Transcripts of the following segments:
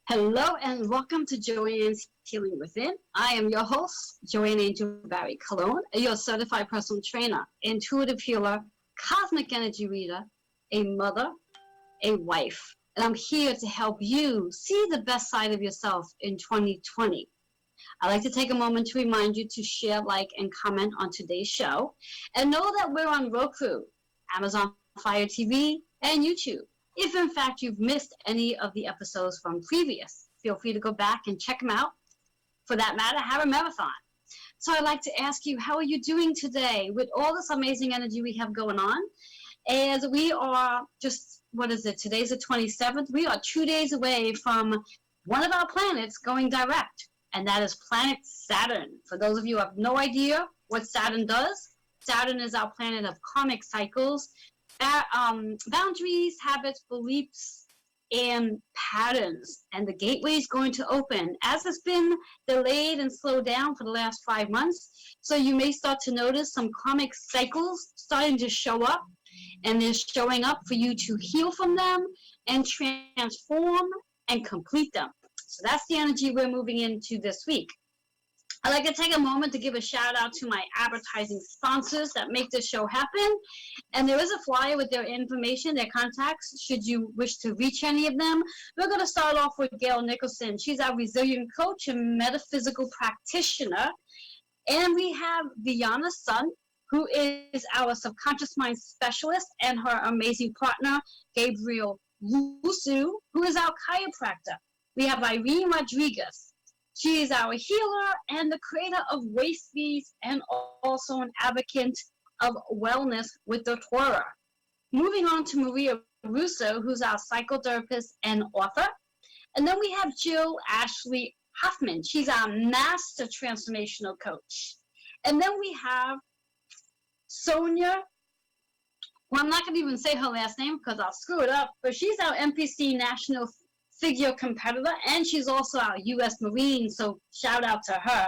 Hello and welcome to Joanne's Healing Within. I am your host, Joanne Angel Barry Cologne, your certified personal trainer, intuitive healer, cosmic energy reader, a mother, a wife. And I'm here to help you see the best side of yourself in 2020. I'd like to take a moment to remind you to share, like, and comment on today's show. And know that we're on Roku, Amazon Fire TV, and YouTube. If in fact you've missed any of the episodes from previous, feel free to go back and check them out. For that matter, have a marathon. So I'd like to ask you, how are you doing today with all this amazing energy we have going on? As we are just, what is it? Today's the 27th. We are 2 days away from one of our planets going direct, and that is planet Saturn. For those of you who have no idea what Saturn does, Saturn is our planet of karmic cycles, boundaries, habits, beliefs, and patterns. And the gateway is going to open, as has been delayed and slowed down for the last 5 months. So you may start to notice some karmic cycles starting to show up, and they're showing up for you to heal from them and transform and complete them. So that's the energy we're moving into this week. I'd like to take a moment to give a shout out to my advertising sponsors that make this show happen. And there is a flyer with their information, their contacts, should you wish to reach any of them. We're going to start off with Gail Nicholson. She's our resilient coach and metaphysical practitioner. And we have Viana Sun, who is our subconscious mind specialist, and her amazing partner, Gabriel Lusu, who is our chiropractor. We have Irene Rodriguez. She is our healer and the creator of Waste Bees, and also an advocate of wellness with the Torah. Moving on to Maria Russo, who's our psychotherapist and author. And then we have Jill Ashley Hoffman. She's our master transformational coach. And then we have Sonia, well, I'm not going to even say her last name because I'll screw it up, but she's our NPC national figure competitor, and she's also our U.S. Marine, so shout out to her.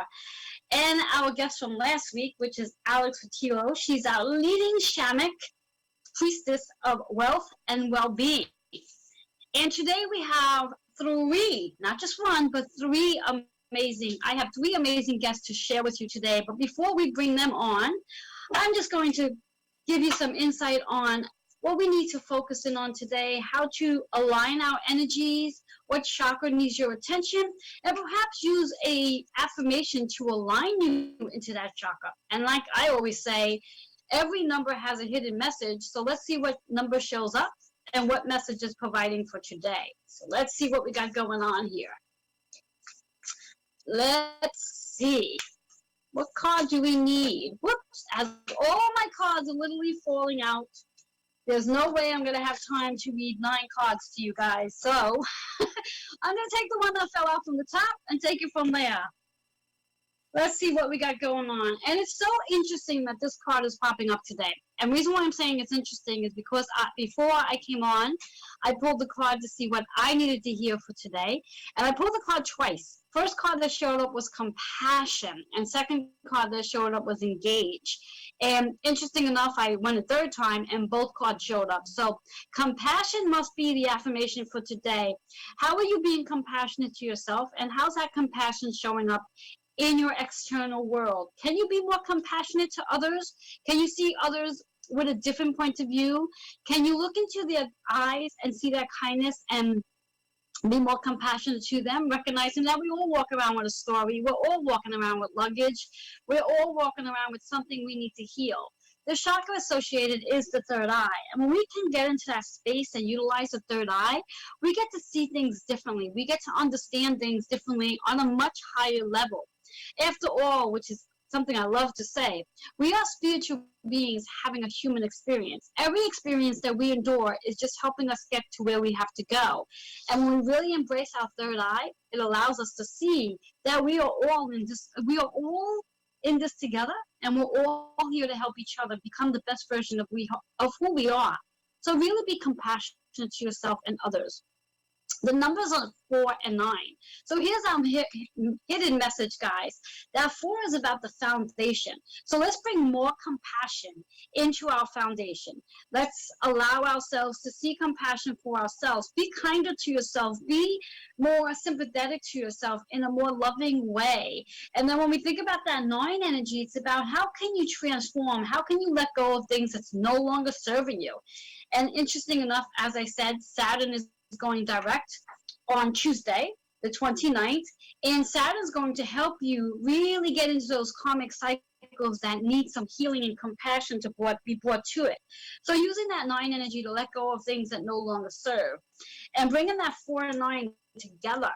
And our guest from last week, which is Alex Rutillo, she's our leading shamanic priestess of wealth and well-being. And today we have three, not just one, but I have three amazing guests to share with you today. But before we bring them on, I'm just going to give you some insight on what we need to focus in on today, how to align our energies, what chakra needs your attention, and perhaps use a affirmation to align you into that chakra. And like I always say, every number has a hidden message, so let's see what number shows up and what message is providing for today. So let's see what we got going on here. Let's see. What card do we need? Whoops, as all my cards are literally falling out. There's no way I'm going to have time to read 9 cards to you guys. So I'm going to take the one that fell out from the top and take it from there. Let's see what we got going on. And it's so interesting that this card is popping up today. And the reason why I'm saying it's interesting is because before I came on, I pulled the card to see what I needed to hear for today. And I pulled the card twice. First card that showed up was compassion. And second card that showed up was engage. And interesting enough, I went a third time and both cards showed up. So compassion must be the affirmation for today. How are you being compassionate to yourself? And how's that compassion showing up in your external world? Can you be more compassionate to others? Can you see others with a different point of view? Can you look into their eyes and see their kindness and be more compassionate to them, recognizing that we all walk around with a story. We're all walking around with luggage. We're all walking around with something we need to heal. The chakra associated is the third eye. And when we can get into that space and utilize the third eye, we get to see things differently. We get to understand things differently on a much higher level. After all, which is something I love to say, we are spiritual beings having a human experience. Every experience that we endure is just helping us get to where we have to go. And when we really embrace our third eye, it allows us to see that we are all in this together, and we're all here to help each other become the best version of who we are. So really be compassionate to yourself and others. The numbers are 4 and 9. So here's our hidden message, guys. That 4 is about the foundation. So let's bring more compassion into our foundation. Let's allow ourselves to see compassion for ourselves. Be kinder to yourself. Be more sympathetic to yourself in a more loving way. And then when we think about that 9 energy, it's about how can you transform? How can you let go of things that's no longer serving you? And interesting enough, as I said, Saturn is going direct on Tuesday, the 29th, and Saturn's going to help you really get into those karmic cycles that need some healing and compassion to be brought to it. So using that 9 energy to let go of things that no longer serve, and bringing that 4 and 9 together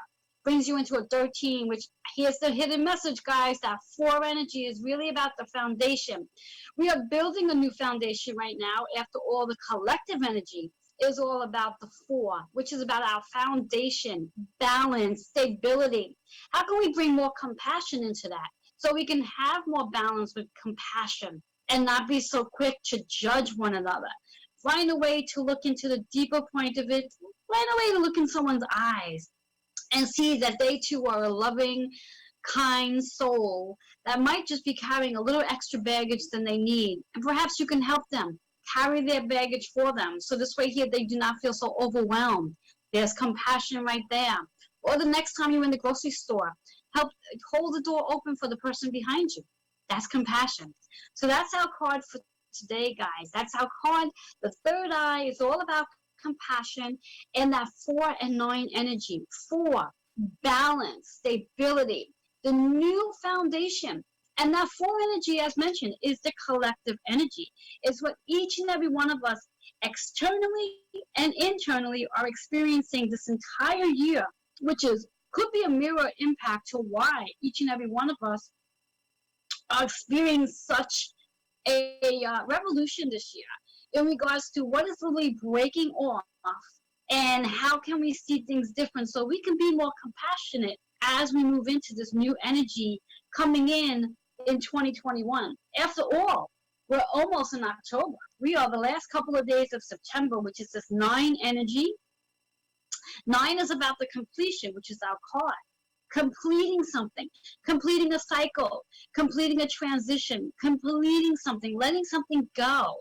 brings you into a 13, which here's the hidden message, guys. That 4 energy is really about the foundation. We are building a new foundation right now after all the collective energy is all about the 4, which is about our foundation, balance, stability. How can we bring more compassion into that so we can have more balance with compassion and not be so quick to judge one another? Find a way to look into the deeper point of it. Find a way to look in someone's eyes and see that they too are a loving, kind soul that might just be carrying a little extra baggage than they need. And perhaps you can help them carry their baggage for them. So this way here, they do not feel so overwhelmed. There's compassion right there. Or the next time you're in the grocery store, help hold the door open for the person behind you. That's compassion. So that's our card for today, guys. That's our card. The third eye is all about compassion and that 4 and 9 energy. 4, balance, stability, the new foundation. And that 4 energy, as mentioned, is the collective energy. It's what each and every one of us externally and internally are experiencing this entire year, which could be a mirror impact to why each and every one of us are experiencing such a revolution this year in regards to what is really breaking off and how can we see things different so we can be more compassionate as we move into this new energy coming in 2021. After all, we're almost in October. We are the last couple of days of September, which is this 9 energy. 9 is about the completion, which is our card. Completing something, completing a cycle, completing a transition, completing something, letting something go.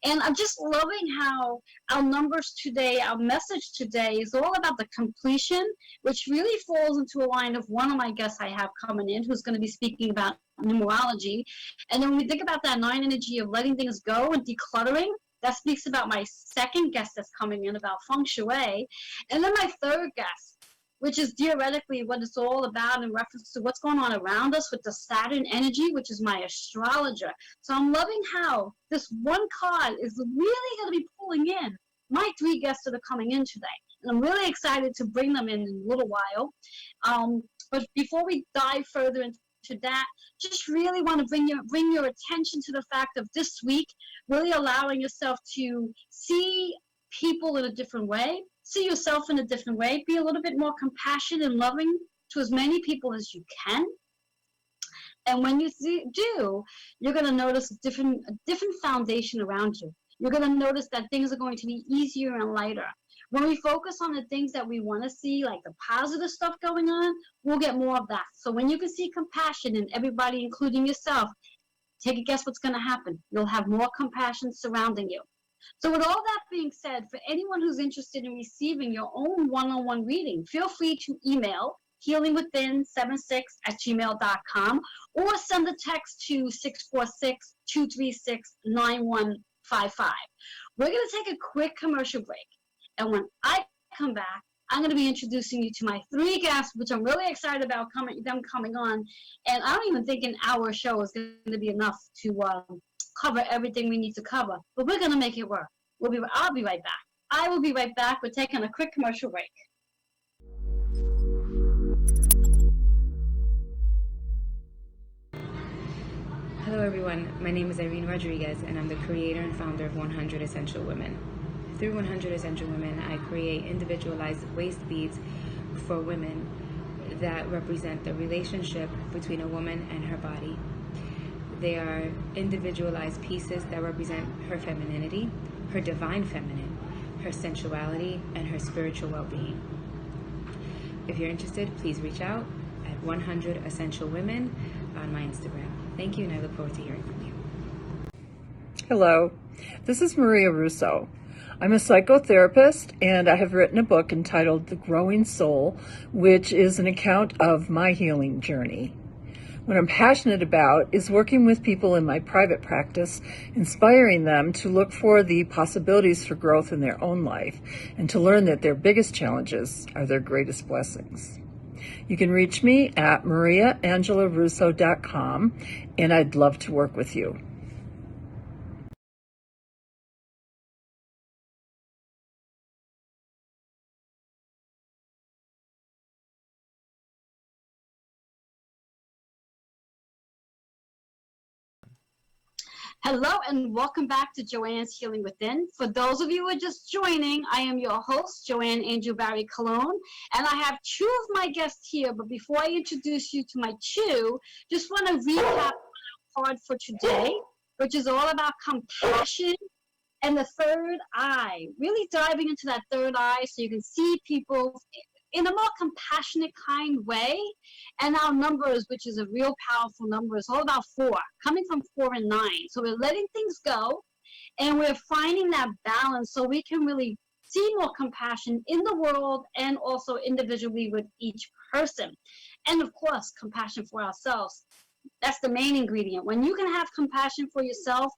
And I'm just loving how our numbers today, our message today is all about the completion, which really falls into a line of one of my guests I have coming in who's going to be speaking about numerology. And then when we think about that 9 energy of letting things go and decluttering, that speaks about my second guest that's coming in about feng shui. And then my third guest, which is theoretically what it's all about in reference to what's going on around us with the Saturn energy, which is my astrologer. So I'm loving how this one card is really going to be pulling in my 3 guests that are coming in today. And I'm really excited to bring them in a little while. But before we dive further into that, just really want to bring your attention to the fact of this week, really allowing yourself to see people in a different way, see yourself in a different way, be a little bit more compassionate and loving to as many people as you can. And when you do, you're going to notice a different foundation around you. You're going to notice that things are going to be easier and lighter. When we focus on the things that we want to see, like the positive stuff going on, we'll get more of that. So when you can see compassion in everybody, including yourself, take a guess what's going to happen. You'll have more compassion surrounding you. So with all that being said, for anyone who's interested in receiving your own one-on-one reading, feel free to email healingwithin76@gmail.com or send a text to 646-236-9155. We're going to take a quick commercial break. And when I come back, I'm going to be introducing you to my 3 guests, which I'm really excited about them coming on. And I don't even think an hour show is going to be enough to cover everything we need to cover. But we're going to make it work. I'll be right back. I will be right back. We're taking a quick commercial break. Hello everyone, my name is Irene Rodriguez and I'm the creator and founder of 100 Essential Women. Through 100 Essential Women, I create individualized waist beads for women that represent the relationship between a woman and her body. They are individualized pieces that represent her femininity, her divine feminine, her sensuality, and her spiritual well-being. If you're interested, please reach out at 100 Essential Women on my Instagram. Thank you, and I look forward to hearing from you. Hello, this is Maria Russo. I'm a psychotherapist, and I have written a book entitled The Growing Soul, which is an account of my healing journey. What I'm passionate about is working with people in my private practice, inspiring them to look for the possibilities for growth in their own life and to learn that their biggest challenges are their greatest blessings. You can reach me at mariaangelarusso.com, and I'd love to work with you. Hello and welcome back to Joanne's Healing Within. For those of you who are just joining, I am your host, Joanne Angel Barry Cologne, and I have two of my guests here. But before I introduce you to my two, just want to recap our card for today, which is all about compassion and the third eye. Really diving into that third eye so you can see people in a more compassionate, kind way. And our numbers, which is a real powerful number, is all about 4, coming from 4 and 9. So we're letting things go, and we're finding that balance so we can really see more compassion in the world and also individually with each person. And of course, compassion for ourselves. That's the main ingredient. When you can have compassion for yourself,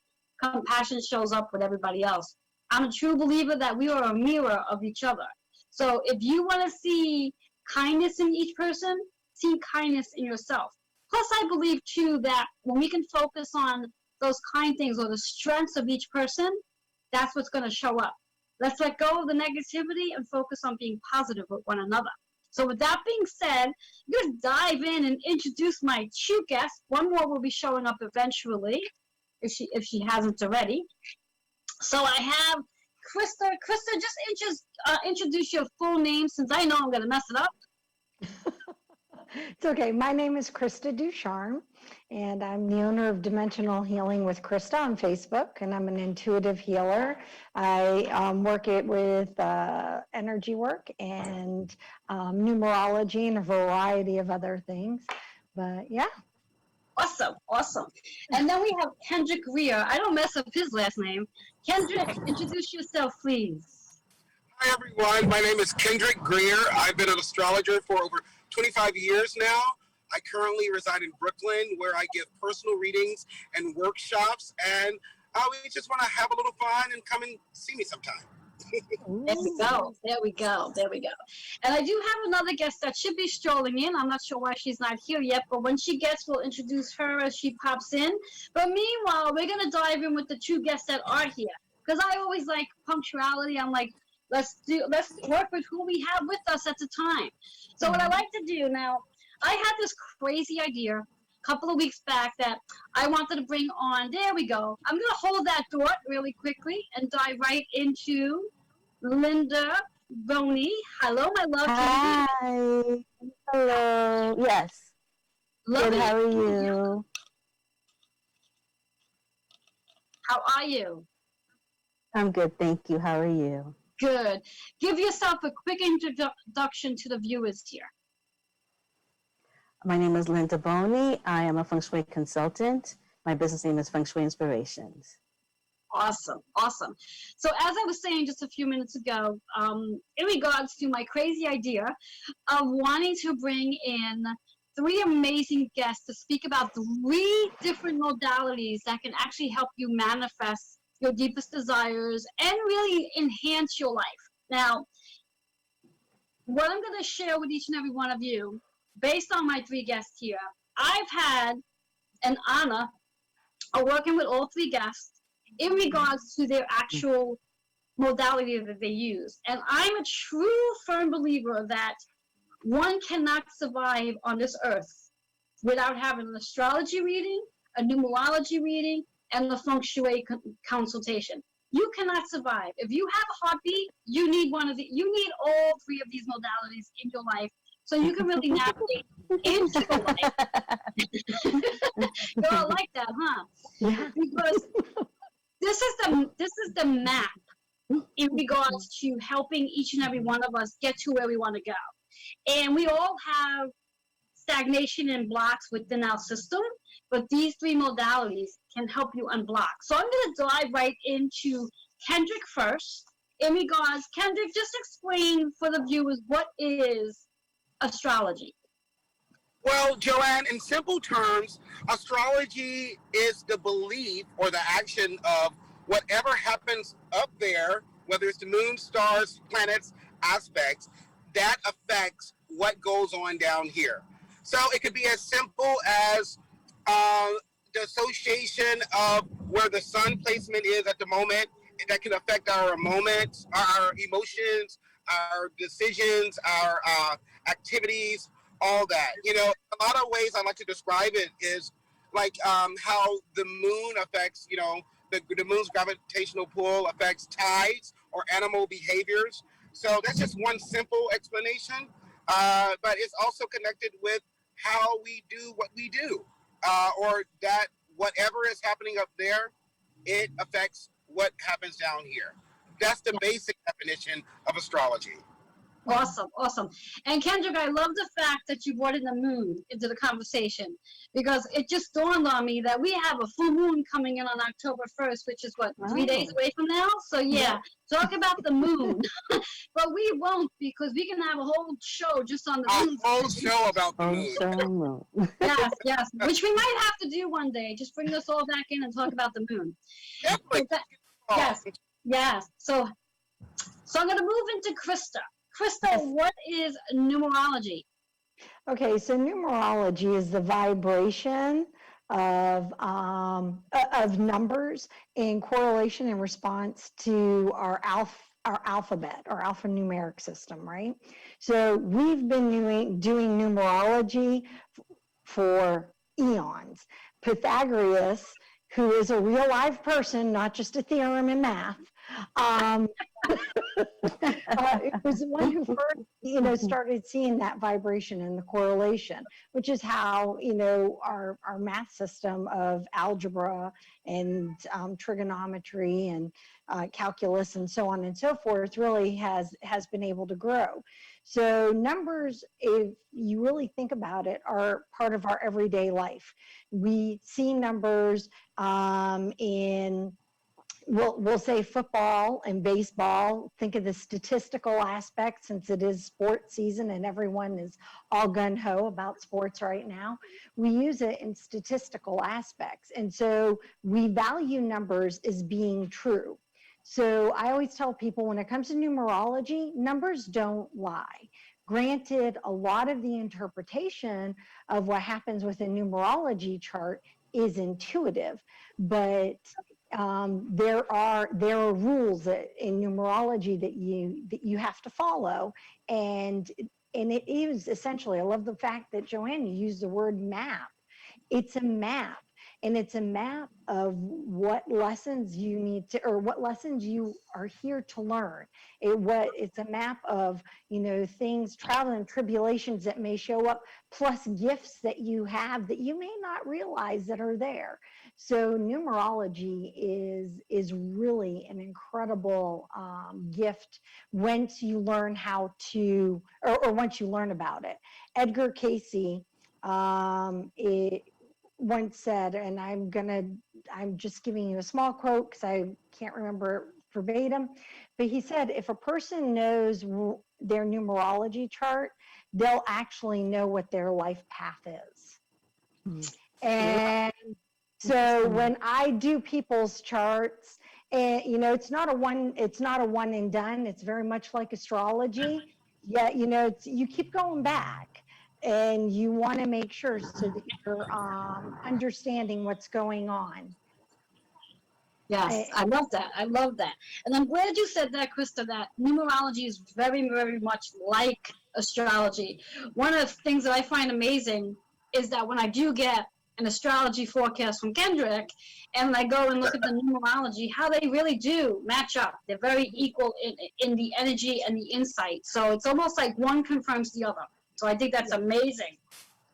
compassion shows up with everybody else. I'm a true believer that we are a mirror of each other. So if you want to see kindness in each person, see kindness in yourself. Plus, I believe too that when we can focus on those kind things or the strengths of each person, that's what's going to show up. Let's let go of the negativity and focus on being positive with one another. So with that being said, I'm going to dive in and introduce my two guests. One more will be showing up eventually, if she hasn't already. So I have Krista. Krista, just introduce your full name, since I know I'm going to mess it up. It's okay. My name is Krista Ducharme, and I'm the owner of Dimensional Healing with Krista on Facebook, and I'm an intuitive healer. I work it with energy work and numerology and a variety of other things. But yeah. Awesome, awesome. And then we have Kendrick Greer. I don't mess up his last name. Kendrick, introduce yourself, please. Hi, everyone. My name is Kendrick Greer. I've been an astrologer for over 25 years now. I currently reside in Brooklyn, where I give personal readings and workshops. And we just want to have a little fun and come and see me sometime. There we go. There we go. There we go. And I do have another guest that should be strolling in. I'm not sure why she's not here yet, but when she gets, we'll introduce her as she pops in. But meanwhile, we're going to dive in with the two guests that are here. Because I always like punctuality. I'm like, let's work with who we have with us at the time. So what I like to do now, I had this crazy idea a couple of weeks back that I wanted to bring on. There we go. I'm going to hold that thought really quickly and dive right into Linda Boney. Hello, my love. Hi. Hello. Yes. Love Good. it. How are you? How are you? I'm good. Thank you. How are you? Good. Give yourself a quick introduction to the viewers here. My name is Linda Boney. I am a feng shui consultant. My business name is Feng Shui Inspirations. Awesome, awesome. So as I was saying just a few minutes ago, in regards to my crazy idea of wanting to bring in 3 amazing guests to speak about 3 different modalities that can actually help you manifest your deepest desires and really enhance your life. Now, what I'm going to share with each and every one of you, based on my 3 guests here, I've had an honor of working with all 3 guests in regards to their actual modality that they use. And I'm a true firm believer that one cannot survive on this earth without having an astrology reading, a numerology reading, and a feng shui consultation. You cannot survive. If you have a heartbeat, you need you need all 3 of these modalities in your life so you can really navigate into your life. You all like that, huh? Yeah. Because this is the map in regards to helping each and every one of us get to where we want to go. And we all have stagnation and blocks within our system, but these three modalities can help you unblock. So I'm going to dive right into Kendrick first. In regards, Kendrick, just explain for the viewers what is astrology. Well, Joanne, in simple terms, astrology is the belief or the action of whatever happens up there, whether it's the moon, stars, planets, aspects, that affects what goes on down here. So it could be as simple as uh, the association of where the sun placement is at the moment. That can affect our moments, our emotions, our decisions, our activities, all that. You know, a lot of ways I like to describe it is like how the moon affects, you know, the moon's gravitational pull affects tides or animal behaviors. So that's just one simple explanation, but it's also connected with how we do what we do, or that whatever is happening up there, it affects what happens down here. That's the basic definition of astrology. Awesome, awesome. And Kendrick, I love the fact that you brought in the moon into the conversation because it just dawned on me that we have a full moon coming in on October 1st, which is what, 3 days away from now? So yeah, talk about the moon. But we won't because we can have a whole show just on the A moon. whole show about the moon. Yes, yes, which we might have to do one day. Just bring us all back in and talk about the moon. Definitely. So yes, yes. So I'm going to move into Krista. Krista, what is numerology? Okay, so numerology is the vibration of numbers in correlation in response to our alphabet, our alphanumeric system, right? So we've been doing numerology for eons. Pythagoras, who is a real live person, not just a theorem in math, it was the one who first, started seeing that vibration and the correlation, which is how, our math system of algebra and trigonometry and calculus and so on and so forth really has been able to grow. So numbers, if you really think about it, are part of our everyday life. We see numbers we'll say football and baseball. Think of the statistical aspect since it is sports season and everyone is all gung-ho about sports right now. We use it in statistical aspects. And so we value numbers as being true. So I always tell people when it comes to numerology, numbers don't lie. Granted, a lot of the interpretation of what happens with a numerology chart is intuitive, but there are rules in numerology that you have to follow, and it is essentially. I love the fact that Joanne, you used the word map. It's a map, and it's a map of what lessons you need to, or what lessons you are here to learn. It's a map of things, trials and tribulations that may show up, plus gifts that you have that you may not realize that are there. So numerology is really an incredible gift once you learn how to, or once you learn about it. Edgar Casey once said, and I'm just giving you a small quote because I can't remember verbatim, but he said, if a person knows their numerology chart, they'll actually know what their life path is. And so when I do people's charts, and it's not a one and done. It's very much like astrology. Yeah, you keep going back, and you want to make sure so that you're understanding what's going on. Yes, I love that. I love that. And I'm glad you said that, Krista, that numerology is very, very much like astrology. One of the things that I find amazing is that when I do get an astrology forecast from Kendrick, and I go and look at the numerology, how they really do match up. They're very equal in the energy and the insight. So it's almost like one confirms the other. So I think that's amazing.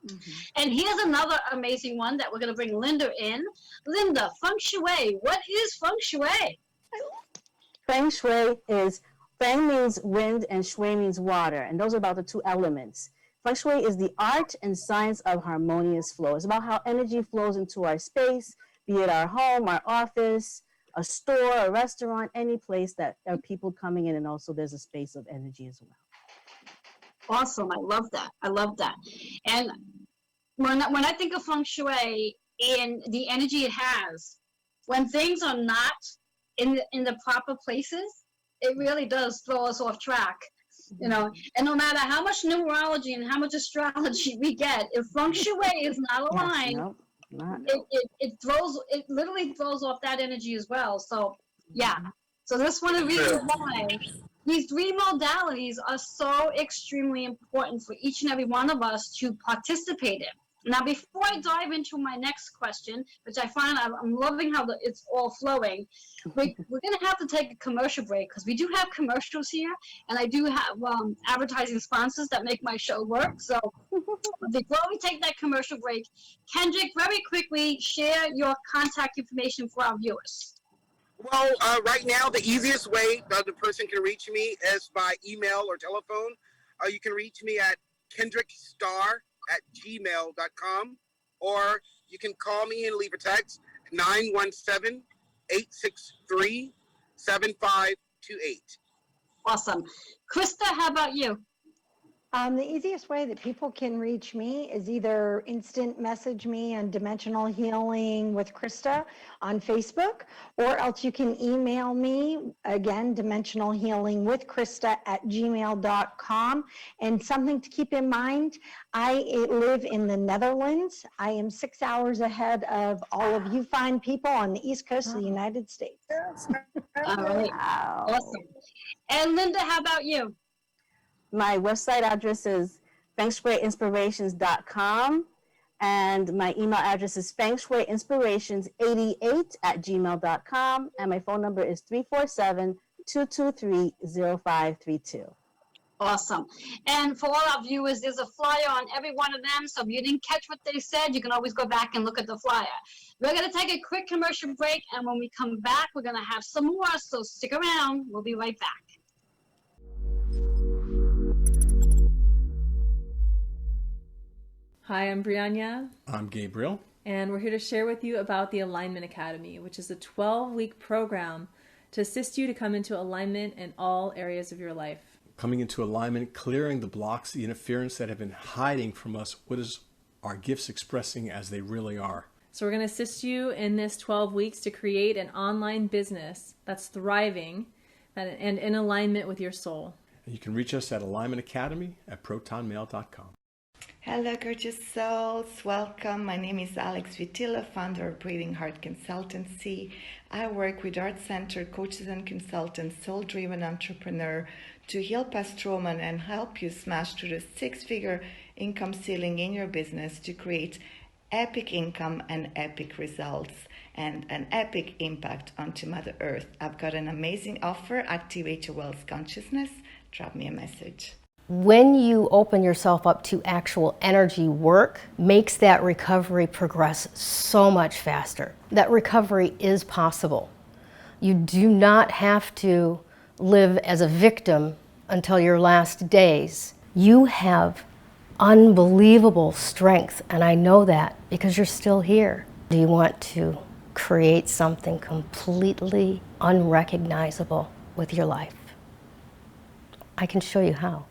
Mm-hmm. And here's another amazing one that we're going to bring Linda in. Linda, feng shui. What is feng shui? Feng shui is Feng means wind and shui means water, and those are about the two elements. Feng Shui is the art and science of harmonious flow. It's about how energy flows into our space, be it our home, our office, a store, a restaurant, any place that there are people coming in, and also there's a space of energy as well. Awesome. I love that. I love that. And when I think of feng shui and the energy it has, when things are not in the proper places, it really does throw us off track. You know, and no matter how much numerology and how much astrology we get, if feng shui is not aligned, Yes, no, it literally throws off that energy as well. So yeah. So this one of the reasons why these three modalities are so extremely important for each and every one of us to participate in. Now, before I dive into my next question, which I find I'm loving how it's all flowing, we're going to have to take a commercial break because we do have commercials here, and I do have advertising sponsors that make my show work. So before we take that commercial break, Kendrick, very quickly, share your contact information for our viewers. Well, right now, the easiest way that the person can reach me is by email or telephone. You can reach me at kendrickstar@gmail.com, or you can call me and leave a text, 917-863-7528. Awesome. Krista, how about you? The easiest way that people can reach me is either instant message me on Dimensional Healing with Krista on Facebook, or else you can email me, again, dimensionalhealingwithkrista@gmail.com. And something to keep in mind, I live in the Netherlands. I am 6 hours ahead of all of you fine people on the East Coast of the United States. All right. Wow. Awesome. And Linda, how about you? My website address is fengshuiinspirations.com, and my email address is fengshuiinspirations88@gmail.com, and my phone number is 347-223-0532. Awesome. And for all our viewers, there's a flyer on every one of them. So if you didn't catch what they said, you can always go back and look at the flyer. We're going to take a quick commercial break. And when we come back, we're going to have some more. So stick around. We'll be right back. Hi, I'm Brianna. I'm Gabriel. And we're here to share with you about the Alignment Academy, which is a 12-week program to assist you to come into alignment in all areas of your life. Coming into alignment, clearing the blocks, the interference that have been hiding from us. What is our gifts expressing as they really are? So we're going to assist you in this 12 weeks to create an online business that's thriving and in alignment with your soul. And you can reach us at alignmentacademy@protonmail.com. Hello, gorgeous souls. Welcome. My name is Alex Vitilla, founder of Breathing Heart Consultancy. I work with art-centered coaches and consultants, soul-driven entrepreneur to heal past trauma and help you smash through the six-figure income ceiling in your business to create epic income and epic results and an epic impact onto Mother Earth. I've got an amazing offer. Activate your wealth consciousness. Drop me a message. When you open yourself up to actual energy work, makes that recovery progress so much faster. That recovery is possible. You do not have to live as a victim until your last days. You have unbelievable strength, and I know that because you're still here. Do you want to create something completely unrecognizable with your life? I can show you how.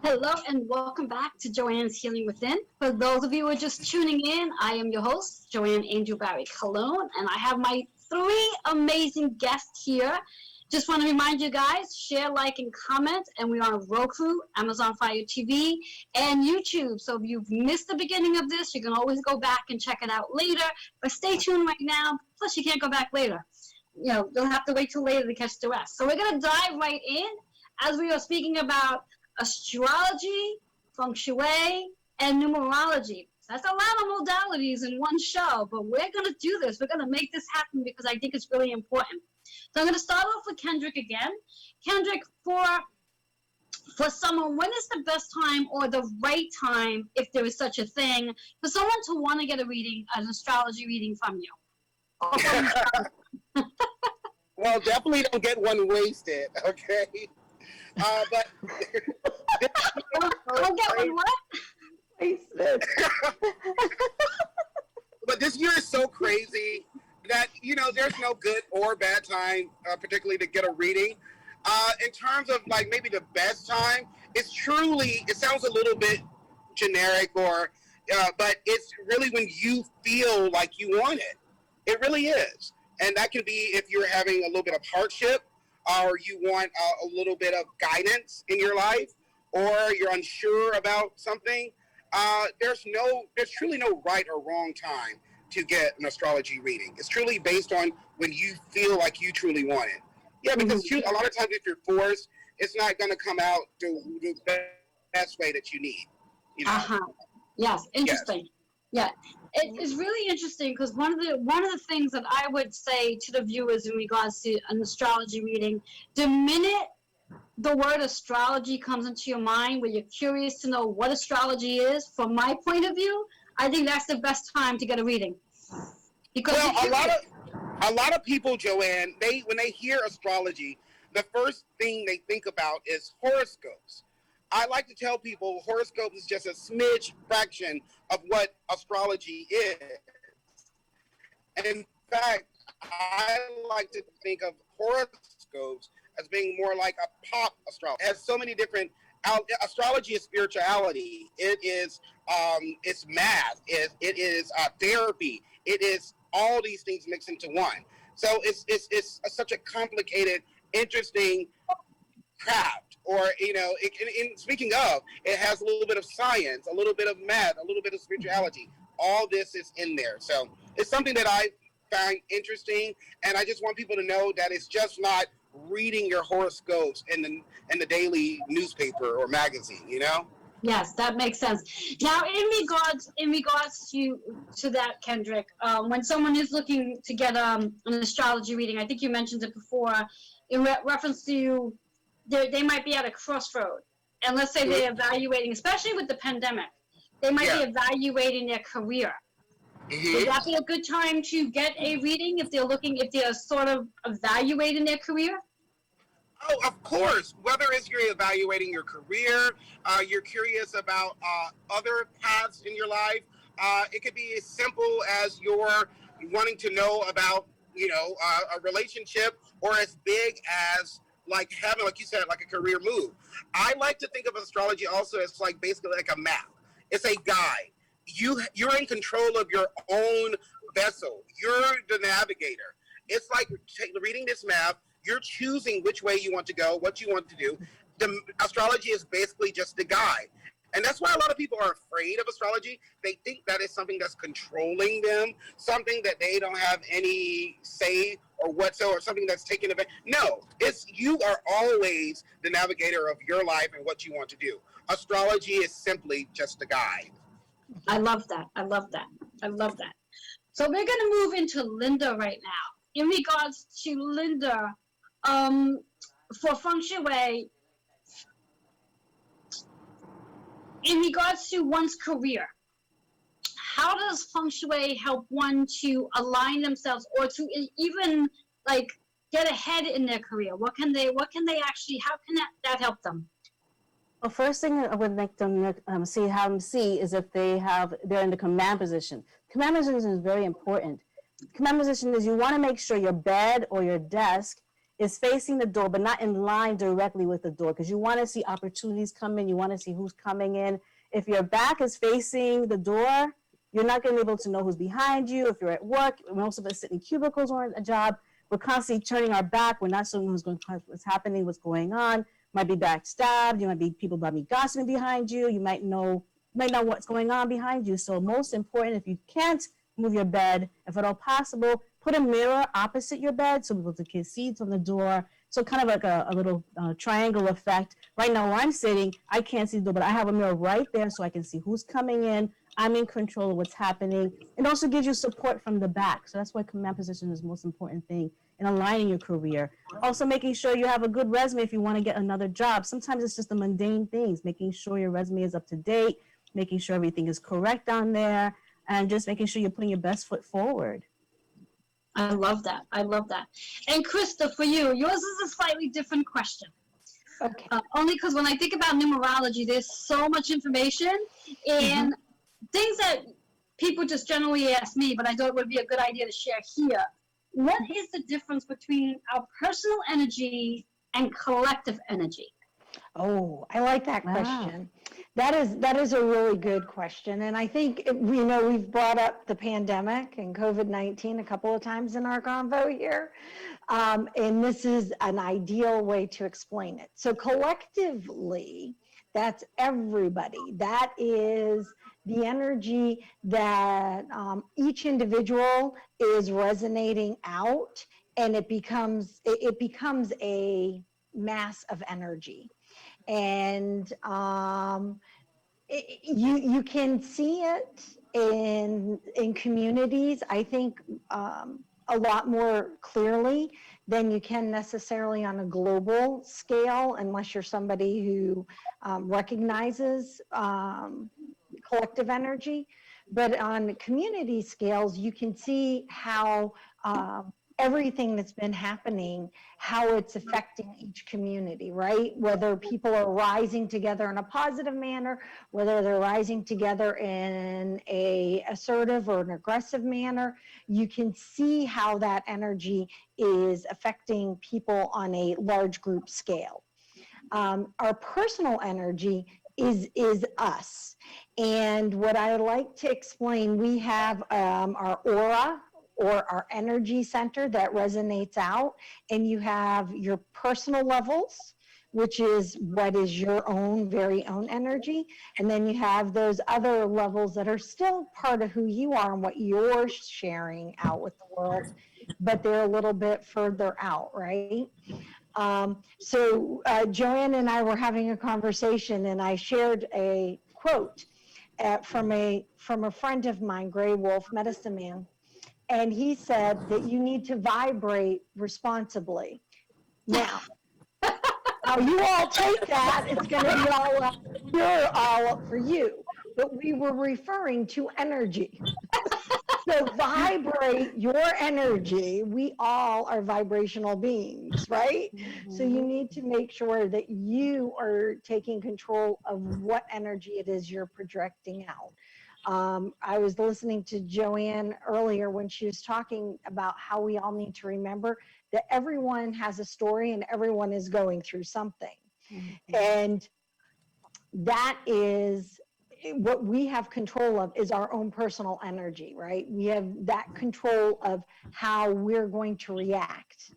Hello and welcome back to Joanne's Healing Within. For those of you who are just tuning in, I am your host, Joanne Angel Barry Colon, and I have my three amazing guests here. Just want to remind you guys, share, like, and comment, and we're on Roku, Amazon Fire TV, and YouTube. So if you've missed the beginning of this, you can always go back and check it out later, but stay tuned right now, plus you can't go back later. You know, you'll have to wait till later to catch the rest. So we're going to dive right in as we are speaking about astrology, feng shui, and numerology. That's a lot of modalities in one show, but we're going to do this. We're going to make this happen because I think it's really important. So I'm going to start off with Kendrick again. Kendrick, for for someone, when is the best time or the right time, if there is such a thing, for someone to want to get a reading, an astrology reading from you? Or from Well, definitely don't get one wasted, okay? But I'll get one what? Wasted. but this year is so crazy that there's no good or bad time, particularly to get a reading. In terms of like maybe the best time, it sounds a little bit generic, but it's really when you feel like you want it. It really is, and that can be if you're having a little bit of hardship, or you want a little bit of guidance in your life, or you're unsure about something. There's truly no right or wrong time to get an astrology reading. It's truly based on when you feel like you truly want it. Yeah, because a lot of times if you're forced, it's not going to come out the best way that you need. Yes, interesting. Yes. Yeah, it is really interesting because one of the things that I would say to the viewers in regards to an astrology reading, the minute the word astrology comes into your mind, where you're curious to know what astrology is, from my point of view, I think that's the best time to get a reading. Because a lot of people, Joanne, when they hear astrology, the first thing they think about is horoscopes. I like to tell people horoscopes is just a smidge fraction of what astrology is. And in fact, I like to think of horoscopes as being more like a pop astrology. It has so many different. Astrology is spirituality. It is it's math. It is therapy. It is all these things mixed into one. So it's such a complicated, interesting craft. Or speaking of, it has a little bit of science, a little bit of math, a little bit of spirituality. All this is in there. So it's something that I find interesting, and I just want people to know that it's just not reading your horoscopes in the daily newspaper or magazine. Yes, that makes sense. Now, in regards to that, Kendrick, when someone is looking to get an astrology reading, I think you mentioned it before, in reference to they might be at a crossroad, and let's say they're evaluating, especially with the pandemic, they might be evaluating their career. Would that be a good time to get a reading if they're sort of evaluating their career? Oh, of course. Whether it's you're evaluating your career, you're curious about other paths in your life. It could be as simple as you're wanting to know about, a relationship, or as big as like having, like you said, like a career move. I like to think of astrology also as like basically like a map. It's a guide. You're in control of your own vessel. You're the navigator. It's like reading this map. You're choosing which way you want to go, what you want to do. The astrology is basically just the guide. And that's why a lot of people are afraid of astrology. They think that is something that's controlling them, something that they don't have any say or whatsoever, something that's taken advantage. No, you are always the navigator of your life and what you want to do. Astrology is simply just a guide. I love that. So we're going to move into Linda right now. In regards to Linda, for feng shui, in regards to one's career, how does feng shui help one to align themselves, or to even like get ahead in their career? What can they actually? How can that help them? Well, first thing I would like them to see is if they're in the command position. Command position is very important. Command position is you want to make sure your bed or your desk is facing the door, but not in line directly with the door, because you want to see opportunities come in. You want to see who's coming in. If your back is facing the door, you're not going to be able to know who's behind you. If you're at work, most of us sit in cubicles or a job, we're constantly turning our back. We're not seeing what's happening, what's going on. Might be backstabbed. People might be gossiping behind you. You might know what's going on behind you. So most important, if you can't move your bed, if at all possible, put a mirror opposite your bed so people can see from the door. So kind of like a little triangle effect. Right now where I'm sitting, I can't see the door, but I have a mirror right there so I can see who's coming in. I'm in control of what's happening. It also gives you support from the back. So that's why command position is the most important thing in aligning your career. Also making sure you have a good resume if you want to get another job. Sometimes it's just the mundane things, making sure your resume is up to date, making sure everything is correct on there, and just making sure you're putting your best foot forward. I love that. I love that. And Krista, for you, yours is a slightly different question. Okay. Only because when I think about numerology, there's so much information and things that people just generally ask me, but I thought it would be a good idea to share here. What is the difference between our personal energy and collective energy? Oh, I like that question. That is a really good question. And I think, we've brought up the pandemic and COVID-19 a couple of times in our convo here. And this is an ideal way to explain it. So collectively, that's everybody. That is the energy that each individual is resonating out, and it becomes a mass of energy. And you can see it in communities, I think, a lot more clearly than you can necessarily on a global scale, unless you're somebody who recognizes collective energy. But on community scales, you can see how everything that's been happening, how it's affecting each community, right? Whether people are rising together in a positive manner, whether they're rising together in a assertive or an aggressive manner, you can see how that energy is affecting people on a large group scale. Our personal energy is us. And what I like to explain, we have our aura, or our energy center that resonates out, and you have your personal levels, which is what is your own very own energy, and then you have those other levels that are still part of who you are and what you're sharing out with the world, but they're a little bit further out, right? So Joanne and I were having a conversation, and I shared a quote from a friend of mine, Gray Wolf, Medicine Man. And he said that you need to vibrate responsibly. Now, how you all take that, it's going to be all up, you're all up for you. But we were referring to energy. So vibrate your energy. We all are vibrational beings, right? So you need to make sure that you are taking control of what energy it is you're projecting out. I was listening to Joanne earlier when she was talking about how we all need to remember that everyone has a story and everyone is going through something. And that is what we have control of, is our own personal energy, right? We have that control of how we're going to react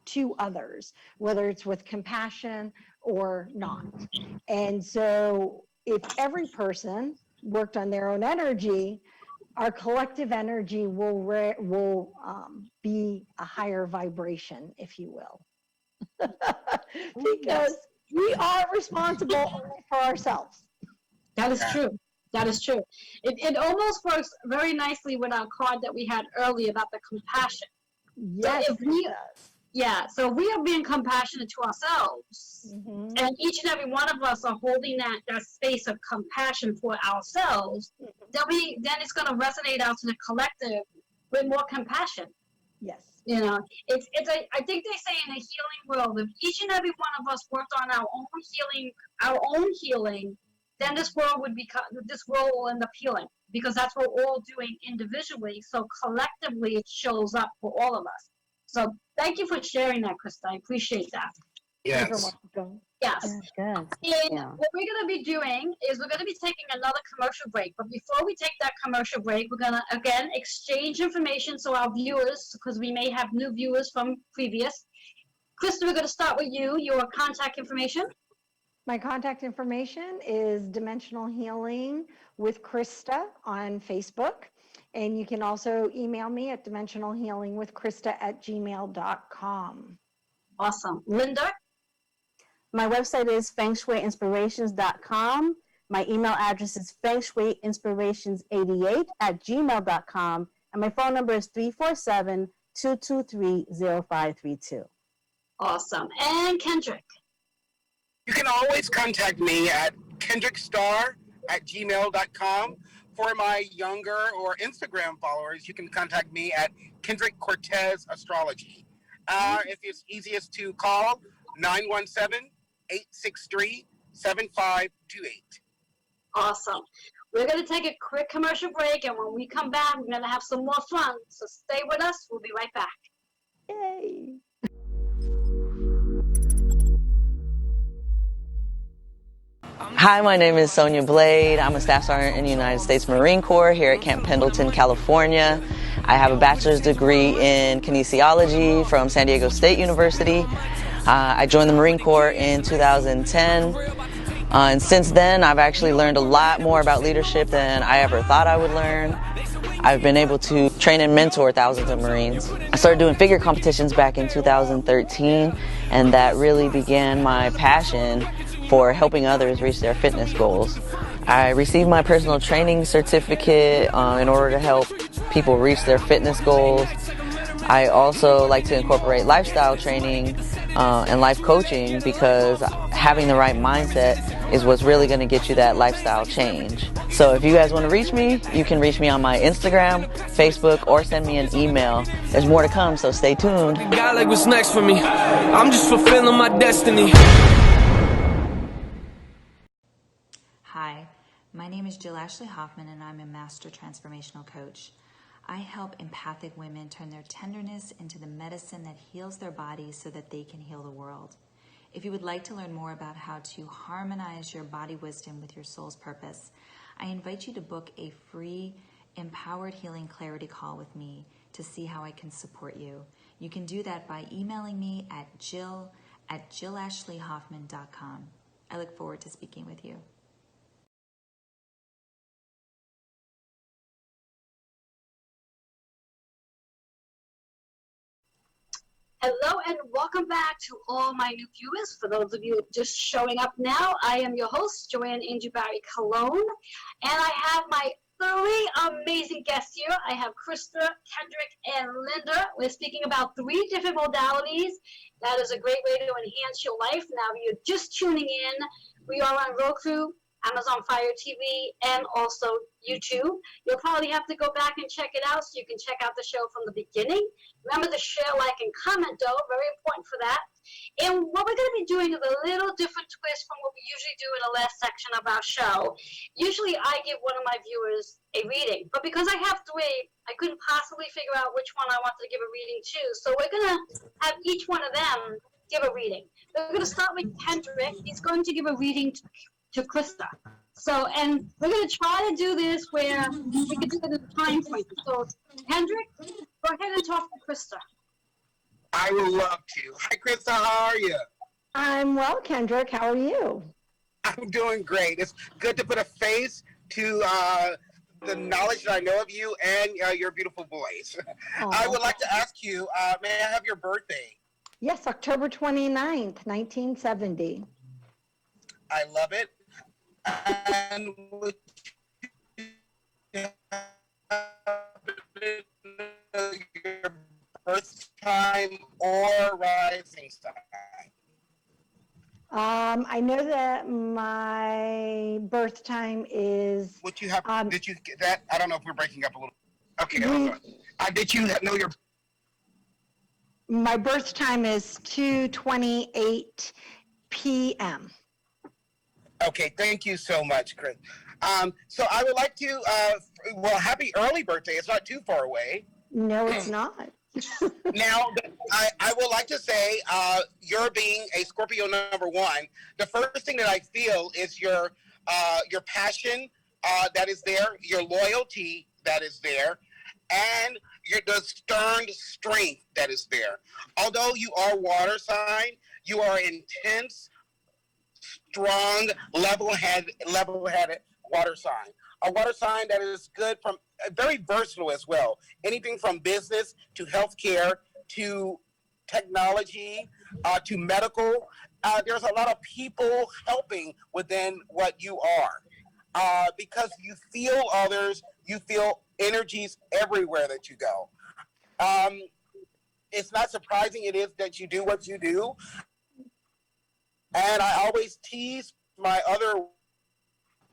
to others, whether it's with compassion or not. And so if every person worked on their own energy, our collective energy will be a higher vibration, if you will. Because we are responsible only for ourselves. That is true. That is true. It almost works very nicely with our card that we had earlier about the compassion. Yes, so if we, it does. Yeah, so we are being compassionate to ourselves, and each and every one of us are holding that space of compassion for ourselves, then it's going to resonate out to the collective with more compassion. Yes. You know, I think they say in the healing world, if each and every one of us worked on our own healing, then this world will end up healing, because that's what we're all doing individually. So collectively, it shows up for all of us. So thank you for sharing that, Krista. I appreciate that. Yes. Yes. Good. And what we're going to be doing is we're going to be taking another commercial break. But before we take that commercial break, we're going to, again, exchange information so our viewers, because we may have new viewers from previous. Krista, we're going to start with you, your contact information. My contact information is Dimensional Healing with Krista on Facebook. And you can also email me at dimensionalhealingwithkrista@gmail.com. Awesome. Linda? My website is fengshuiinspirations.com. My email address is fengshuiinspirations88@gmail.com, and my phone number is 347-223-0532. Awesome. And Kendrick? You can always contact me at kendrickstar@gmail.com. For my younger or Instagram followers, you can contact me at Kendrick Cortez Astrology. If it's easiest to call, 917-863-7528. Awesome. We're going to take a quick commercial break, and when we come back, we're going to have some more fun. So stay with us. We'll be right back. Yay. Hi, my name is Sonia Blade. I'm a staff sergeant in the United States Marine Corps here at Camp Pendleton, California. I have a bachelor's degree in kinesiology from San Diego State University. I joined the Marine Corps in 2010. And since then, I've actually learned a lot more about leadership than I ever thought I would learn. I've been able to train and mentor thousands of Marines. I started doing figure competitions back in 2013, and that really began my passion for helping others reach their fitness goals. I received my personal training certificate in order to help people reach their fitness goals. I also like to incorporate lifestyle training and life coaching because having the right mindset is what's really going to get you that lifestyle change. So if you guys want to reach me, you can reach me on my Instagram, Facebook, or send me an email. There's more to come, so stay tuned. God, like, what's next for me? I'm just fulfilling my destiny. Hi, my name is Jill Ashley Hoffman, and I'm a Master Transformational Coach. I help empathic women turn their tenderness into the medicine that heals their bodies so that they can heal the world. If you would like to learn more about how to harmonize your body wisdom with your soul's purpose, I invite you to book a free Empowered Healing Clarity call with me to see how I can support you. You can do that by emailing me at jill@jillashleyhoffman.com. I look forward to speaking with you. Hello and welcome back to all my new viewers. For those of you just showing up now, I am your host, Joanne Angel Barry Cologne, and I have my three amazing guests here. I have Krista, Kendrick, and Linda. We're speaking about 3 different modalities. That is a great way to enhance your life. Now, if you're just tuning in, we are on Roku, Amazon Fire TV, and also YouTube. You'll probably have to go back and check it out so you can check out the show from the beginning. Remember to share, like, and comment, though. Very important for that. And what we're going to be doing is a little different twist from what we usually do in the last section of our show. Usually I give one of my viewers a reading, but because I have 3, I couldn't possibly figure out which one I wanted to give a reading to. So we're going to have each one of them give a reading. We're going to start with Kendrick. He's going to give a reading to Krista. So, and we're going to try to do this where we can do it in a time frame. So, Kendrick, go ahead and talk to Krista. I would love to. Hi, Krista. How are you? I'm well, Kendrick. How are you? I'm doing great. It's good to put a face to the knowledge that I know of you and your beautiful voice. I would like to ask you, may I have your birthday? Yes, October 29th, 1970. I love it. And would you have your birth time or rising sign? I know that my birth time is. Would you have? Did you get that? I don't know if we're breaking up a little. Okay, hold on. Did you know your? My birth time is 2:28 p.m. Okay, thank you so much, Chris. So I would like to, well, happy early birthday. It's not too far away. No, it's not. Now, I would like to say, you're being a Scorpio number 1. The first thing that I feel is your passion that is there, your loyalty that is there, and the stern strength that is there. Although you are water sign, you are intense, strong, level-headed water sign. A water sign that is good from very versatile as well. Anything from business to healthcare to technology to medical. There's a lot of people helping within what you are. because you feel others, you feel energies everywhere that you go. It's not surprising it is that you do what you do. And I always tease my other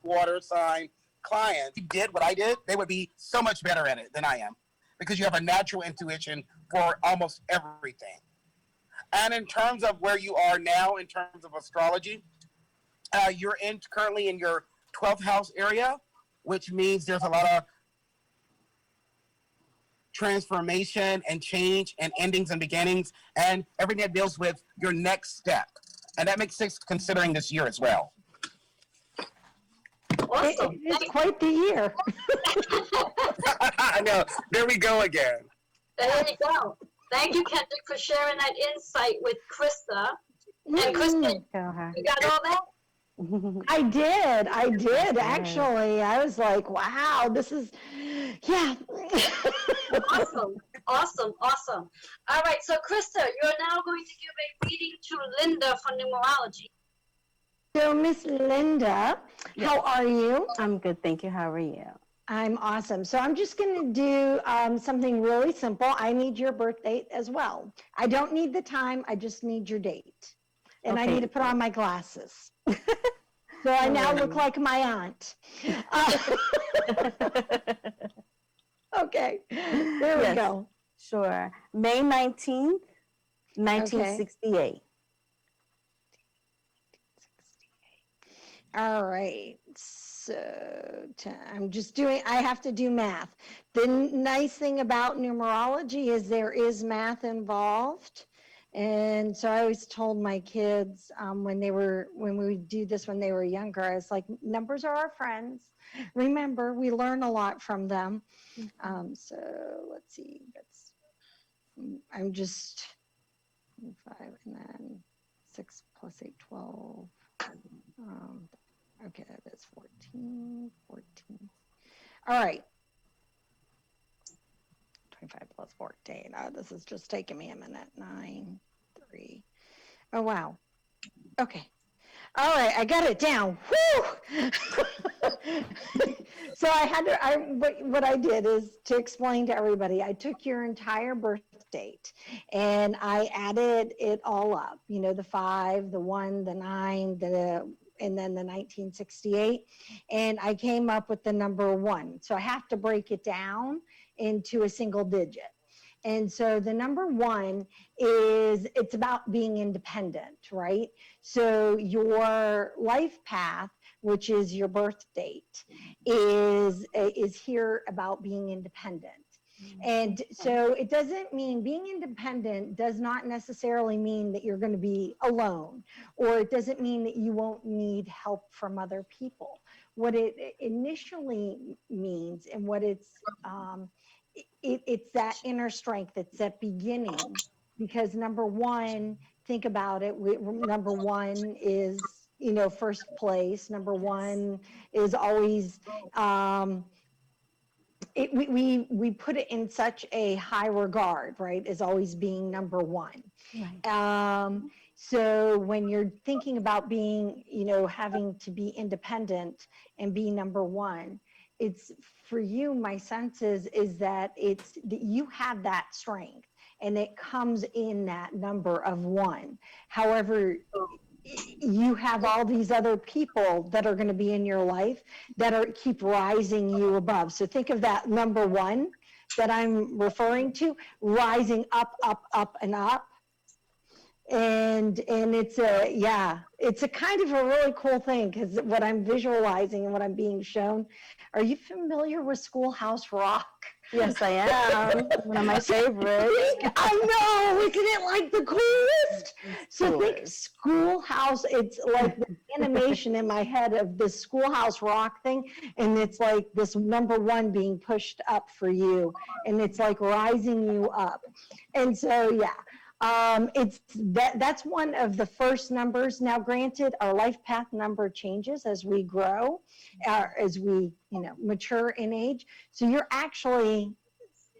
water sign clients. If you did what I did, they would be so much better at it than I am because you have a natural intuition for almost everything. And in terms of where you are now, in terms of astrology, you're currently in your 12th house area, which means there's a lot of transformation and change and endings and beginnings and everything that deals with your next step. And that makes sense considering this year as well. Awesome. It's quite the year. I know. There we go again. There you go. Thank you, Kendrick, for sharing that insight with Krista. And Krista, you got all that? I did actually. I was like, wow, this is, yeah. Awesome. All right, so Krista, you're now going to give a reading to Linda for numerology. So Miss Linda, how are you? I'm good, thank you. How are you? I'm awesome. So I'm just going to do something really simple. I need your birth date as well. I don't need the time. I just need your date. And I need to put on my glasses. So I now look like my aunt. Okay, there we go. Sure. May 19th, 1968. All right, so I'm just doing, I have to do math. The nice thing about numerology is there is math involved. And so I always told my kids when we would do this when they were younger, I was like, numbers are our friends. Remember, we learn a lot from them. So let's see, I'm just 5 and then 6 plus 8, 12. Okay, that is 14. All right. 25 plus 14. Oh, this is just taking me a minute. 9, 3. Oh, wow. Okay. All right, I got it down. Woo! So what I did is to explain to everybody, I took your entire birth date and I added it all up. You know, the 5, the 1, the 9, and then the 1968, and I came up with the number 1. So I have to break it down into a single digit. And so the number 1 is, it's about being independent, right? So your life path, which is your birth date, is here about being independent. And so it doesn't mean, being independent does not necessarily mean that you're going to be alone, or it doesn't mean that you won't need help from other people. What it initially means, and what it's that inner strength, it's that beginning, because number 1, think about it, number 1 is, you know, first place. Number 1 is always, we put it in such a high regard, right, as always being number 1. Right. So when you're thinking about being, you know, having to be independent and be number 1, it's for you, my sense is that it's that you have that strength and it comes in that number of 1. However, you have all these other people that are going to be in your life that keep rising you above. So think of that number 1 that I'm referring to, rising up, and up. And it's a kind of a really cool thing, because what I'm visualizing and what I'm being shown. Are you familiar with Schoolhouse Rock? Yes, I am. One of my favorites. I know, isn't it like the coolest? So think Schoolhouse, it's like the animation in my head of this Schoolhouse Rock thing, and it's like this number 1 being pushed up for you, and it's like rising you up. And so, that's one of the first numbers. Now, granted, our life path number changes as we grow, as we, you know, mature in age. So you're actually,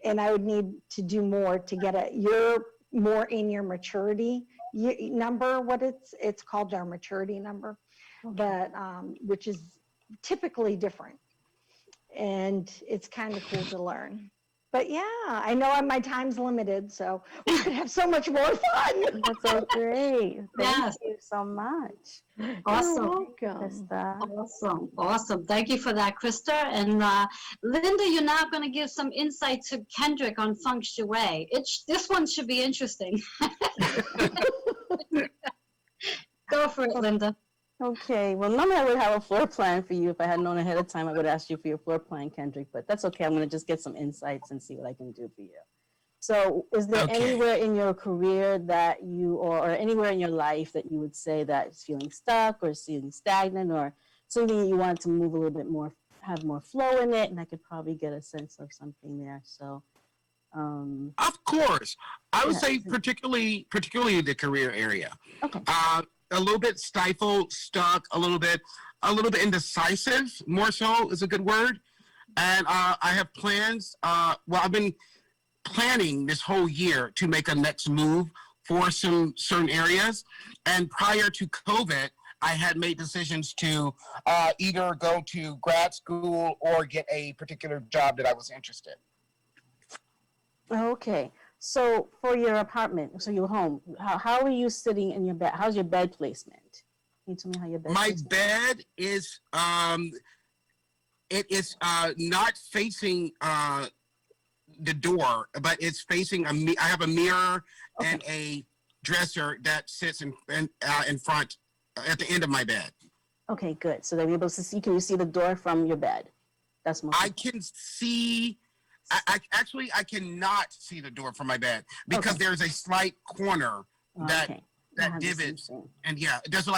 and I would need to do more to get you're more in your maturity number. What it's called our maturity number, but which is typically different. And it's kind of cool to learn. But yeah, I know my time's limited, so we could have so much more fun. That's so great. Thank Yes. you so much. Awesome. You're welcome. Awesome. Awesome. Thank you for that, Krista. And Linda, you're now going to give some insight to Kendrick on feng shui. This one should be interesting. Go for it, Linda. Okay, well, normally I would have a floor plan for you. If I had known ahead of time, I would ask you for your floor plan, Kendrick, but that's okay. I'm going to just get some insights and see what I can do for you. So is there anywhere in your career that you, or anywhere in your life that you would say that is feeling stuck or feeling stagnant, or something that you want to move a little bit more, have more flow in it? And I could probably get a sense of something there. So, of course, I would say particularly the career area. Okay. A little bit stifled, stuck, a little bit indecisive, more so is a good word. And I have plans. Well, I've been planning this whole year to make a next move for some certain areas. And prior to COVID, I had made decisions to either go to grad school or get a particular job that I was interested. Okay. So for your apartment, so your home, how are you sitting in your bed? How's your bed placement? Can you tell me how your bed My placement bed is it is not facing the door, but it's facing I have a mirror and a dresser that sits in front at the end of my bed. Okay, good. So they're able to see. Can you see the door from your bed? That's most. I can see. I cannot see the door from my bed because there's a slight corner that divots, and there's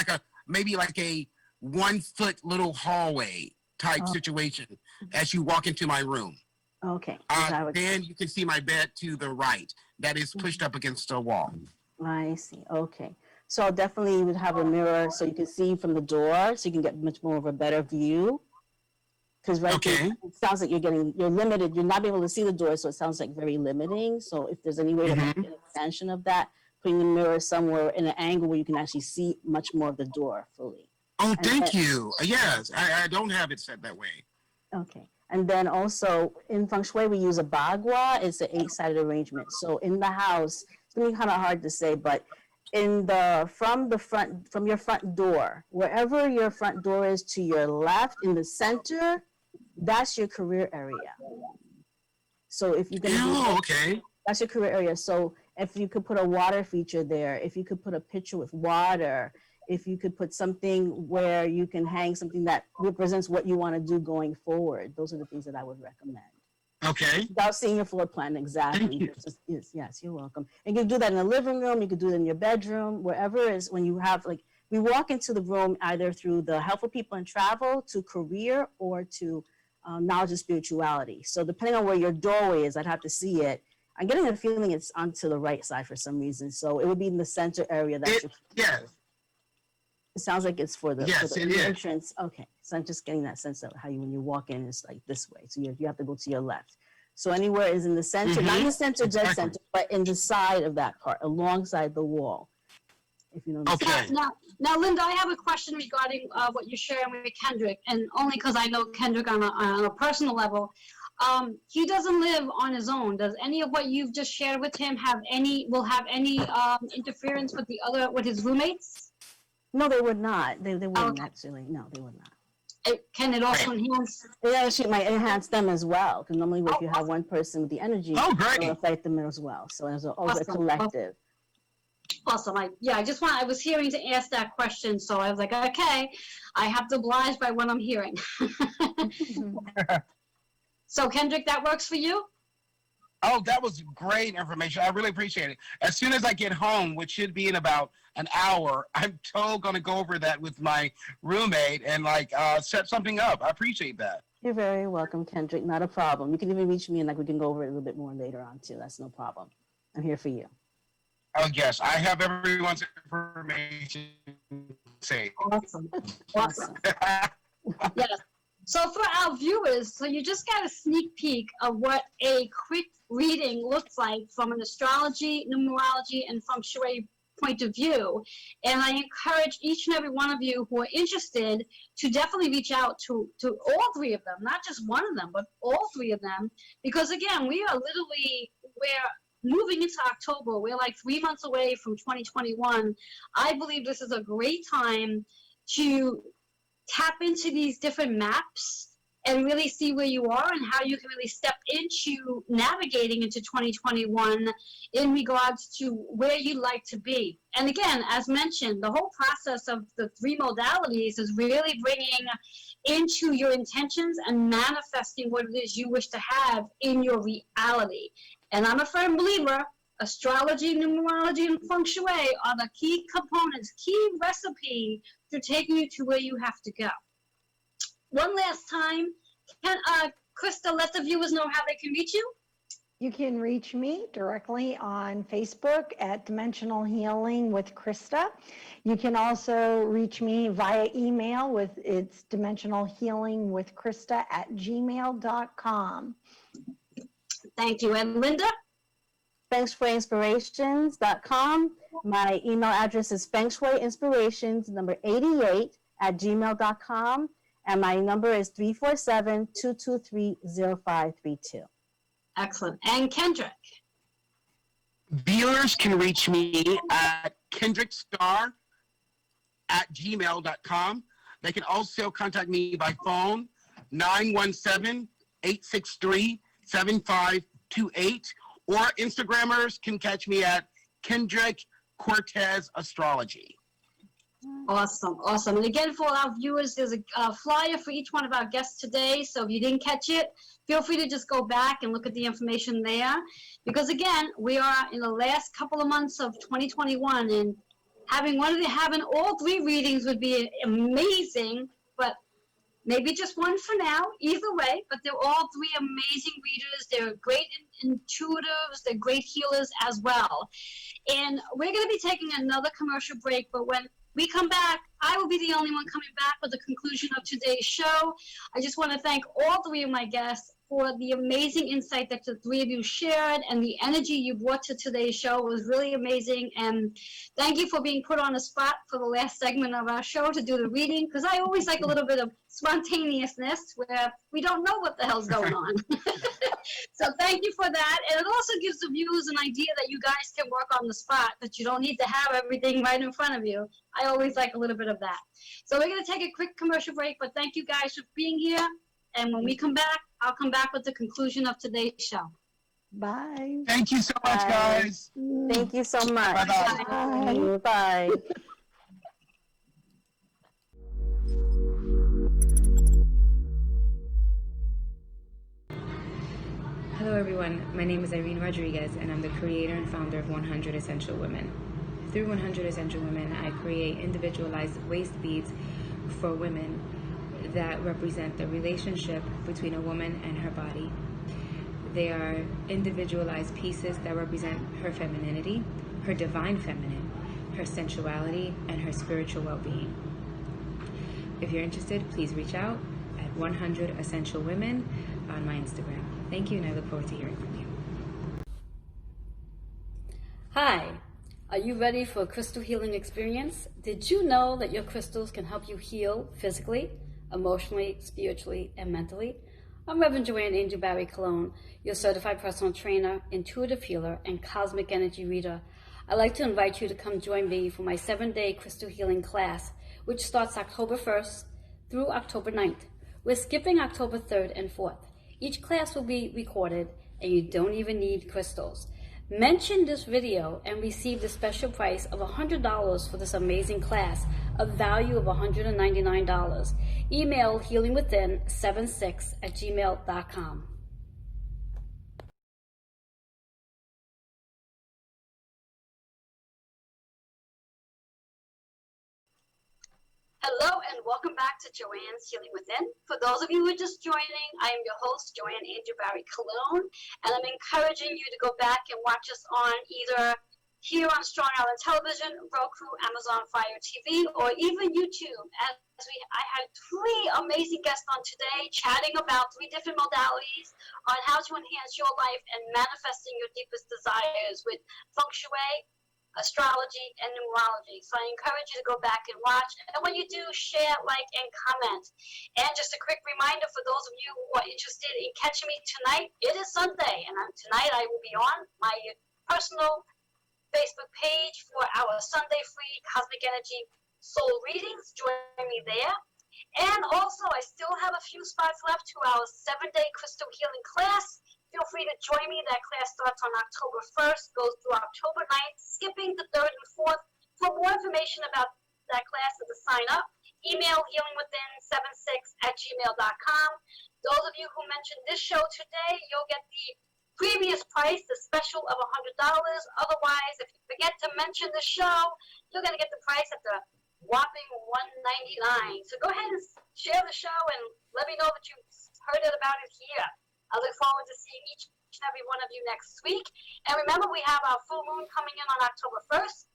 maybe like a 1 foot little hallway type situation as you walk into my room. Okay. Then you can see my bed to the right that is pushed up against a wall. I see. Okay. So definitely you would have a mirror so you can see from the door, so you can get much more of a better view. Because there, it sounds like you're limited. You're not able to see the door, so it sounds like very limiting. So if there's any way to make an extension of that, putting the mirror somewhere in an angle where you can actually see much more of the door fully. Oh, thank you. Yes, I don't have it set that way. Okay. And then also in feng shui, we use a bagua. It's an 8-sided arrangement. So in the house, it's gonna be kind of hard to say, but from your front door, wherever your front door is to your left in the center, that's your career area. So if you're gonna that's your career area. So if you could put a water feature there, if you could put a pitcher with water, if you could put something where you can hang something that represents what you want to do going forward, those are the things that I would recommend. Okay. Without seeing your floor plan exactly. Yes, you're welcome. And you can do that in the living room, you could do it in your bedroom, wherever is when you have we walk into the room either through the Helpful People and Travel to career or to knowledge and spirituality. So depending on where your doorway is, I'd have to see it. I'm getting a feeling it's onto the right side for some reason. So it would be in the center area. It sounds like it's for the entrance. Okay, so I'm just getting that sense of how when you walk in, it's like this way. So you have to go to your left. So anywhere is in the center, not in the center, dead center, but in the side of that part, alongside the wall. If you know. Okay. Now, Linda, I have a question regarding what you're sharing with Kendrick, and only because I know Kendrick on a personal level. He doesn't live on his own. Does any of what you've just shared with him have any interference with his roommates? No, they would not. They wouldn't actually. No, they would not. Can it also enhance? It actually might enhance them as well. Because normally, if you have one person with the energy, it will affect them as well. So as a collective. Awesome. I was hearing to ask that question, so I was like, okay, I have to oblige by what I'm hearing. So Kendrick, that works for you? Oh, that was great information. I really appreciate it. As soon as I get home, which should be in about an hour, I'm totally going to go over that with my roommate and set something up. I appreciate that. You're very welcome, Kendrick. Not a problem. You can even reach me and we can go over it a little bit more later on too. That's no problem. I'm here for you. Oh, yes. I have everyone's information saved. Awesome. Yes. So for our viewers, so you just got a sneak peek of what a quick reading looks like from an astrology, numerology, and feng shui point of view. And I encourage each and every one of you who are interested to definitely reach out to all three of them, not just one of them, but all three of them. Because again, we're moving into October. We're like 3 months away from 2021. I believe this is a great time to tap into these different maps and really see where you are and how you can really step into navigating into 2021 in regards to where you'd like to be. And again, as mentioned, the whole process of the 3 modalities is really bringing into your intentions and manifesting what it is you wish to have in your reality. And I'm a firm believer, astrology, numerology, and feng shui are the key components, key recipe to taking you to where you have to go. One last time, can Krista let the viewers know how they can reach you? You can reach me directly on Facebook at Dimensional Healing with Krista. You can also reach me via email with it's dimensionalhealingwithkrista@gmail.com. Thank you. And Linda? fengshuiinspirations.com. My email address is fengshuiinspirations88@gmail.com. And my number is 347-223-0532. Excellent. And Kendrick? Viewers can reach me at kendrickstar@gmail.com. They can also contact me by phone, 917-863-7528, or Instagrammers can catch me at Kendrick Cortez Astrology. Awesome, awesome. And again, for our viewers, there's a flyer for each one of our guests today. So if you didn't catch it, feel free to just go back and look at the information there. Because again, we are in the last couple of months of 2021, and having all 3 readings would be amazing, but maybe just one for now, either way. But they're all 3 amazing readers. They're great intuitives. They're great healers as well. And we're going to be taking another commercial break, but when we come back, I will be the only one coming back with the conclusion of today's show. I just want to thank all 3 of my guests for the amazing insight that the 3 of you shared, and the energy you brought to today's show was really amazing. And thank you for being put on the spot for the last segment of our show to do the reading, because I always like a little bit of spontaneousness where we don't know what the hell's going on. So thank you for that. And it also gives the viewers an idea that you guys can work on the spot, that you don't need to have everything right in front of you. I always like a little bit of that. So we're going to take a quick commercial break, but thank you guys for being here. And when we come back, I'll come back with the conclusion of today's show. Bye. Thank you so much, guys. Thank you so much. Bye-bye. Bye. Bye. Hello everyone, my name is Irene Rodriguez and I'm the creator and founder of 100 Essential Women. Through 100 Essential Women, I create individualized waist beads for women that represent the relationship between a woman and her body. They are individualized pieces that represent her femininity, her divine feminine, her sensuality, and her spiritual well-being. If you're interested, please reach out at 100 Essential Women on my Instagram. Thank you, and I look forward to hearing from you. Hi, are you ready for a crystal healing experience? Did you know that your crystals can help you heal physically, emotionally, spiritually, and mentally? I'm Reverend Joanne Angel Barry Cologne, your certified personal trainer, intuitive healer, and cosmic energy reader. I'd like to invite you to come join me for my 7-day crystal healing class, which starts October 1st through October 9th. We're skipping October 3rd and 4th. Each class will be recorded, and you don't even need crystals. Mention this video and receive the special price of $100 for this amazing class, a value of $199. Email healingwithin76@gmail.com. Hello and welcome back to Joanne's Healing Within. For those of you who are just joining, I am your host, Joanne Angel Barry Cologne, and I'm encouraging you to go back and watch us on either here on Strong Island Television, Roku, Amazon Fire TV, or even YouTube. I had 3 amazing guests on today chatting about 3 different modalities on how to enhance your life and manifesting your deepest desires with feng shui, astrology, and numerology. So I encourage you to go back and watch. And when you do, share, like, and comment. And just a quick reminder for those of you who are interested in catching me tonight, it is Sunday, and tonight I will be on my personal Facebook page for our Sunday free Cosmic Energy Soul Readings. Join me there. And also, I still have a few spots left to our 7-day crystal healing class. Feel free to join me. That class starts on October 1st, goes through October 9th, skipping the 3rd and 4th. For more information about that class and to sign up, email healingwithin76@gmail.com. Those of you who mentioned this show today, you'll get the previous price, the special of $100. Otherwise, if you forget to mention the show, you're going to get the price at the whopping $199. So go ahead and share the show and let me know that you heard about it here. I look forward to seeing each and every one of you next week. And remember, we have our full moon coming in on October 1st.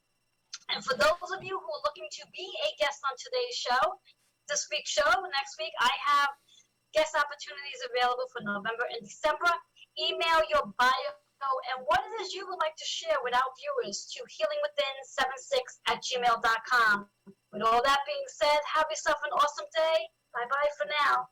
And for those of you who are looking to be a guest on today's show, this week's show, next week, I have guest opportunities available for November and December. Email your bio and what it is you would like to share with our viewers to healingwithin76@gmail.com. With all that being said, have yourself an awesome day. Bye-bye for now.